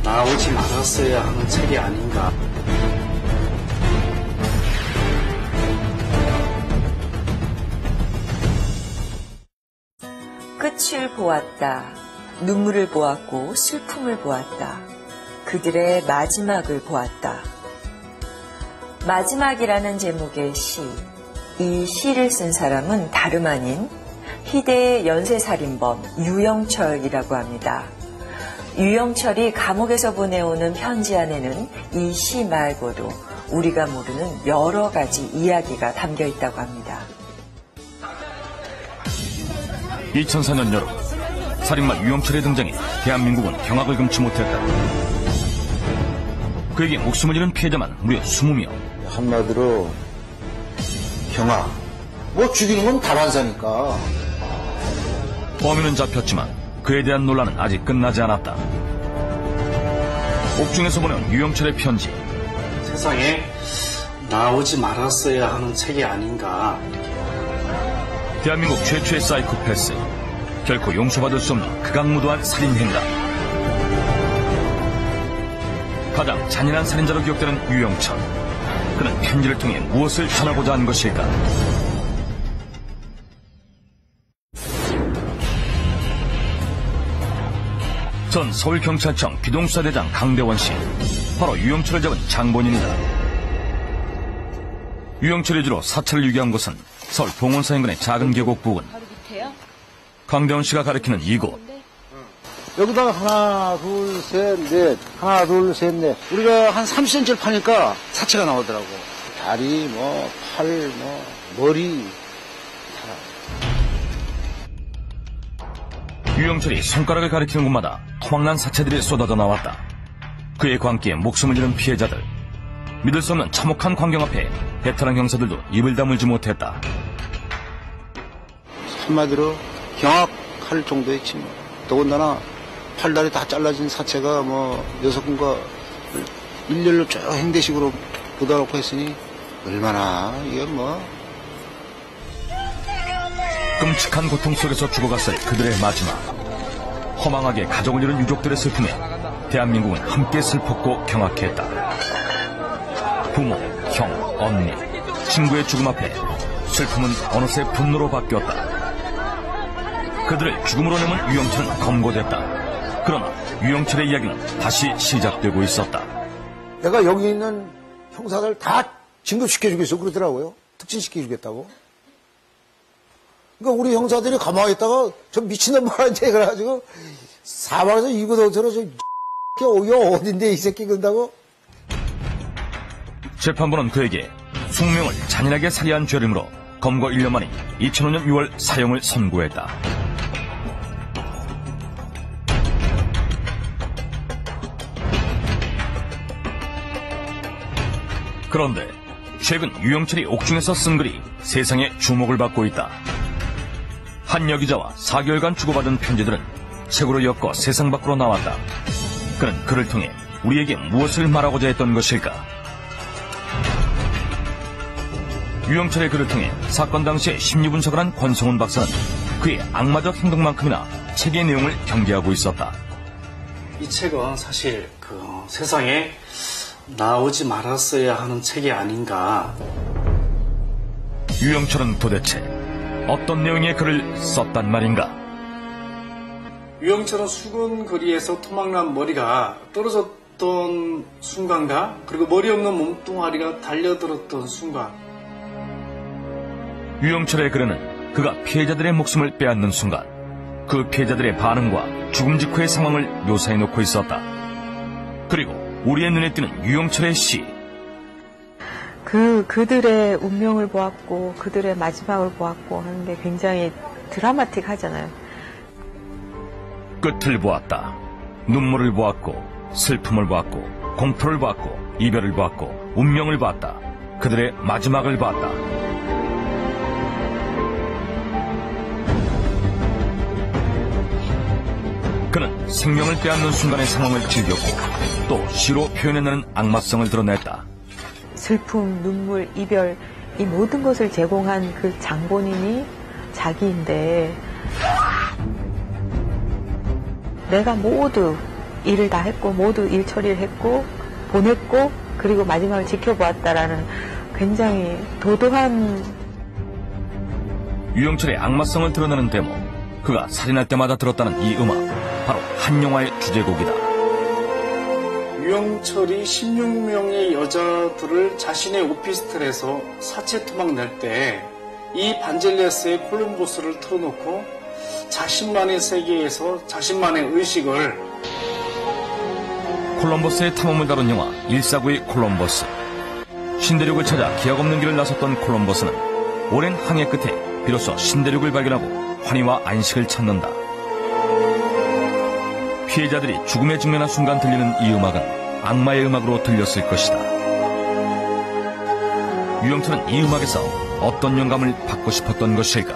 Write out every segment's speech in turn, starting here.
나오지 말았어야 하는 책이 아닌가. 끝을 보았다. 눈물을 보았고 슬픔을 보았다. 그들의 마지막을 보았다. 마지막이라는 제목의 시. 이 시를 쓴 사람은 다름 아닌 희대의 연쇄살인범 유영철이라고 합니다. 유영철이 감옥에서 보내오는 편지 안에는 이 시 말고도 우리가 모르는 여러 가지 이야기가 담겨 있다고 합니다. 2004년 여름 살인마 유영철의 등장에 대한민국은 경악을 금치 못했다. 그에게 목숨을 잃은 피해자만 무려 20명. 한마디로 경악. 뭐 죽이는 건 다반사니까. 범인은 잡혔지만 그에 대한 논란은 아직 끝나지 않았다. 옥중에서 보낸 유영철의 편지. 세상에 나오지 말았어야 하는 책이 아닌가. 대한민국 최초의 사이코패스. 결코 용서받을 수 없는 극악무도한 살인행각. 가장 잔인한 살인자로 기억되는 유영철. 그는 편지를 통해 무엇을 전하고자 한 것일까? 전 서울경찰청 비동수사대장 강대원 씨. 바로 유영철을 잡은 장본인이다. 유영철이 주로 사찰을 유기한 곳은 서울 봉원사 인근의 작은 계곡 부근. 강대원 씨가 가리키는 이곳. 여기다가 하나, 둘, 셋, 넷. 하나, 둘, 셋, 넷. 우리가 한 30cm를 파니까 사체가 나오더라고. 다리, 뭐, 팔, 뭐, 머리. 유영철이 손가락을 가리키는 곳마다 토막난 사체들이 쏟아져 나왔다. 그의 광기에 목숨을 잃은 피해자들. 믿을 수 없는 참혹한 광경 앞에 베테랑 형사들도 입을 다물지 못했다. 한마디로 경악할 정도의 침. 더군다나 팔다리 다 잘라진 사체가 뭐 6군가 일렬로 쭉 행대식으로 묻어놓고 했으니 얼마나 이게 뭐. 끔찍한 고통 속에서 죽어갔을 그들의 마지막. 허망하게 가족을 잃은 유족들의 슬픔에 대한민국은 함께 슬펐고 경악했다. 부모, 형, 언니, 친구의 죽음 앞에 슬픔은 어느새 분노로 바뀌었다. 그들을 죽음으로 내몬 유영철은 검거됐다. 그러나 유영철의 이야기는 다시 시작되고 있었다. 내가 여기 있는 형사들 다 진급시켜주겠어 그러더라고요. 특진시켜주겠다고. 그러니까 우리 형사들이 가만히 있다가 저 미친놈만한테 그래가지고 사방에서 이거도 저러 저 여기 어딘데 이 새끼 그런다고. 재판부는 그에게 20명을 잔인하게 살해한 죄름으로 검거 1년 만인 2005년 6월 사형을 선고했다. 그런데 최근 유영철이 옥중에서 쓴 글이 세상의 주목을 받고 있다. 한 여기자와 4개월간 주고받은 편지들은 책으로 엮어 세상 밖으로 나왔다. 그는 그를 통해 우리에게 무엇을 말하고자 했던 것일까? 유영철의 글을 통해 사건 당시의 심리분석을 한 권성훈 박사는 그의 악마적 행동만큼이나 책의 내용을 경계하고 있었다. 이 책은 사실 세상에 나오지 말았어야 하는 책이 아닌가. 유영철은 도대체 어떤 내용의 글을 썼단 말인가? 유영철은 수건거리에서 토막난 머리가 떨어졌던 순간과 그리고 머리 없는 몸뚱아리가 달려들었던 순간. 유영철의 글에는 그가 피해자들의 목숨을 빼앗는 순간 그 피해자들의 반응과 죽음 직후의 상황을 묘사해놓고 있었다. 그리고 우리의 눈에 띄는 유영철의 시. 그들의 운명을 보았고 그들의 마지막을 보았고 하는 게 굉장히 드라마틱하잖아요. 끝을 보았다. 눈물을 보았고 슬픔을 보았고 공포를 보았고 이별을 보았고 운명을 보았다. 그들의 마지막을 보았다. 그는 생명을 빼앗는 순간의 상황을 즐겼고 또 시로 표현해내는 악마성을 드러냈다. 슬픔, 눈물, 이별 이 모든 것을 제공한 그 장본인이 자기인데 내가 모두 일을 다 했고 모두 일 처리를 했고 보냈고 그리고 마지막을 지켜보았다라는 굉장히 도도한 유영철의 악마성을 드러내는 데모, 그가 살인할 때마다 들었다는 이 음악, 바로 한 영화의 주제곡이다. 유영철이 16명의 여자들을 자신의 오피스텔에서 사체 토막 낼 때 이 반젤리아스의 콜럼버스를 틀어놓고 자신만의 세계에서 자신만의 의식을 콜럼버스의 탐험을 다룬 영화 149의 콜럼버스. 신대륙을 찾아 기약 없는 길을 나섰던 콜럼버스는 오랜 항해 끝에 비로소 신대륙을 발견하고 환희와 안식을 찾는다. 피해자들이 죽음에 직면한 순간 들리는 이 음악은 악마의 음악으로 들렸을 것이다. 유영철은 이 음악에서 어떤 영감을 받고 싶었던 것일까?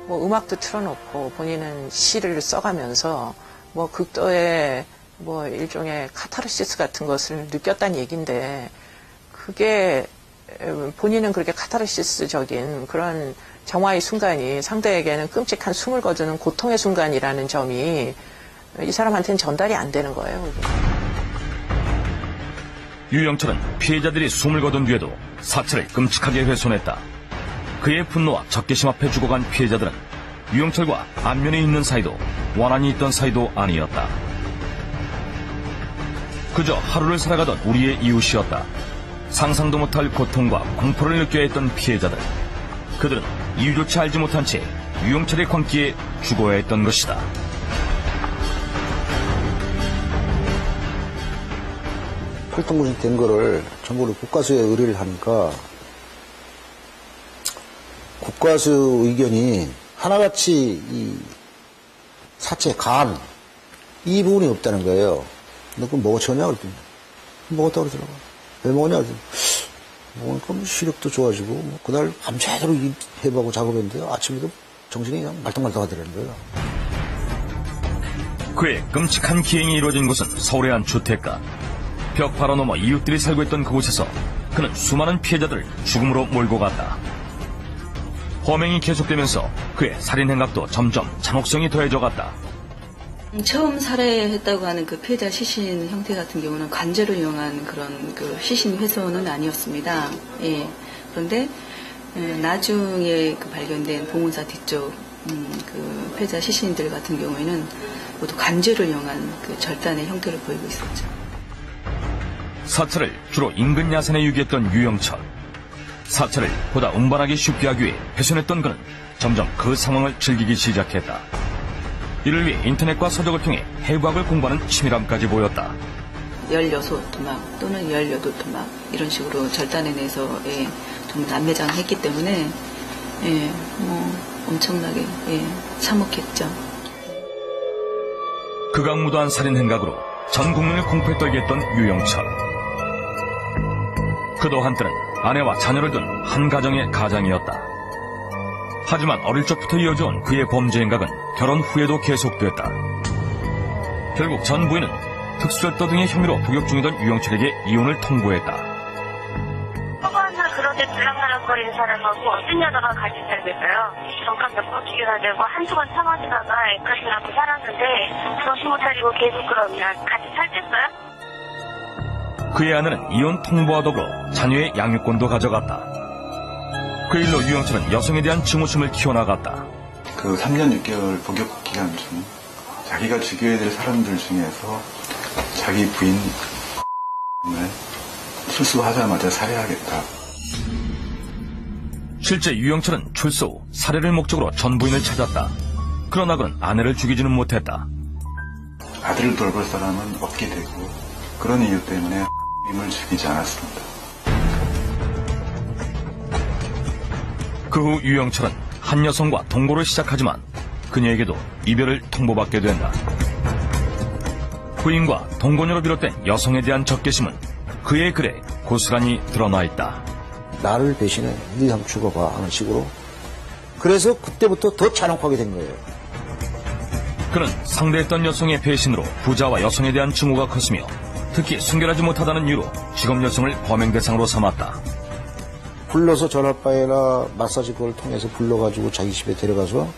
뭐 음악도 틀어놓고 본인은 시를 써가면서 뭐 극도의 뭐 일종의 카타르시스 같은 것을 느꼈다는 얘기인데, 그게 본인은 그렇게 카타르시스적인 그런 정화의 순간이 상대에게는 끔찍한 숨을 거두는 고통의 순간이라는 점이 이 사람한테는 전달이 안 되는 거예요. 그게. 유영철은 피해자들이 숨을 거둔 뒤에도 사체를 끔찍하게 훼손했다. 그의 분노와 적개심 앞에 죽어간 피해자들은 유영철과 안면에 있는 사이도 원한이 있던 사이도 아니었다. 그저 하루를 살아가던 우리의 이웃이었다. 상상도 못할 고통과 공포를 느껴야 했던 피해자들. 그들은 이유조차 알지 못한 채 유영철의 광기에 죽어야 했던 것이다. 활동군이 된 거를 전부 국과수에 의뢰를 하니까 국과수 의견이 하나같이 이 사체, 간, 이 부분이 없다는 거예요. 너 그럼 먹었냐? 그랬더니 먹었다고 그러더라고. 왜 먹었냐? 그랬더니 먹으니까 뭐 시력도 좋아지고 뭐 그날 밤새도록 해보고 작업했는데 아침에도 정신이 그냥 말똥말똥하더라는 거예요. 그의 끔찍한 기행이 이루어진 곳은 서울의 한 주택가. 벽 바로 넘어 이웃들이 살고 있던 그곳에서 그는 수많은 피해자들을 죽음으로 몰고 갔다. 범행이 계속되면서 그의 살인 행각도 점점 잔혹성이 더해져 갔다. 처음 살해했다고 하는 그 피해자 시신 형태 같은 경우는 관절을 이용한 그런 그 시신 훼손은 아니었습니다. 예. 그런데 나중에 그 발견된 봉은사 뒤쪽 그 피해자 시신들 같은 경우에는 모두 관절을 이용한 그 절단의 형태를 보이고 있었죠. 사체를 주로 인근 야산에 유기했던 유영철. 사체를 보다 운반하기 쉽게 하기 위해 훼손했던 그는 점점 그 상황을 즐기기 시작했다. 이를 위해 인터넷과 서적을 통해 해부학을 공부하는 치밀함까지 보였다. 16토막 또는 18토막 이런 식으로 절단해내서 좀 난매장했기 때문에 엄청나게 참혹했죠. 극악무도한 살인 행각으로 전 국민을 공포에 떨게 했던 유영철. 그도 한때는 아내와 자녀를 둔 한 가정의 가장이었다. 하지만 어릴 적부터 이어져온 그의 범죄 행각은 결혼 후에도 계속됐다. 결국 전 부인은 특수절도 등의 혐의로 복역 중이던 유영철에게 이혼을 통보했다. 허가나 그런데 들락날락거리는 사람하고 어떤 여자가 같이 살겠어요? 정감 몇 번 죽여야 되고 한두번 참아주다가 애까지 낳고 살았는데 정신 못 차리고 계속 그러면 같이 살겠어요? 그의 아내는 이혼 통보와 더불어 자녀의 양육권도 가져갔다. 그 일로 유영철은 여성에 대한 증오심을 키워나갔다. 그 3년 6개월 복역 기간 중 자기가 죽여야 될 사람들 중에서 자기 부인 출소하자마자 살해하겠다. 실제 유영철은 출소 후 살해를 목적으로 전 부인을 찾았다. 그러나 그는 아내를 죽이지는 못했다. 아들을 돌볼 사람은 없게 되고 그런 이유 때문에 임을 죽이지 않았습니다. 그 후 유영철은 한 여성과 동거를 시작하지만 그녀에게도 이별을 통보받게 된다. 부인과 동거녀로 비롯된 여성에 대한 적개심은 그의 글에 고스란히 드러나 있다. 나를 배신해. 네 한번 죽어봐 하는 식으로. 그래서 그때부터 더 잔혹하게 된 거예요. 그는 상대했던 여성의 배신으로 부자와 여성에 대한 증오가 컸으며 특히 순결하지 못하다는 이유로 직업 여성을 범행 대상으로 삼았다. 불러서 전화바에나 마사지 그걸 통해서 불러가지고 자기 집에 데려가서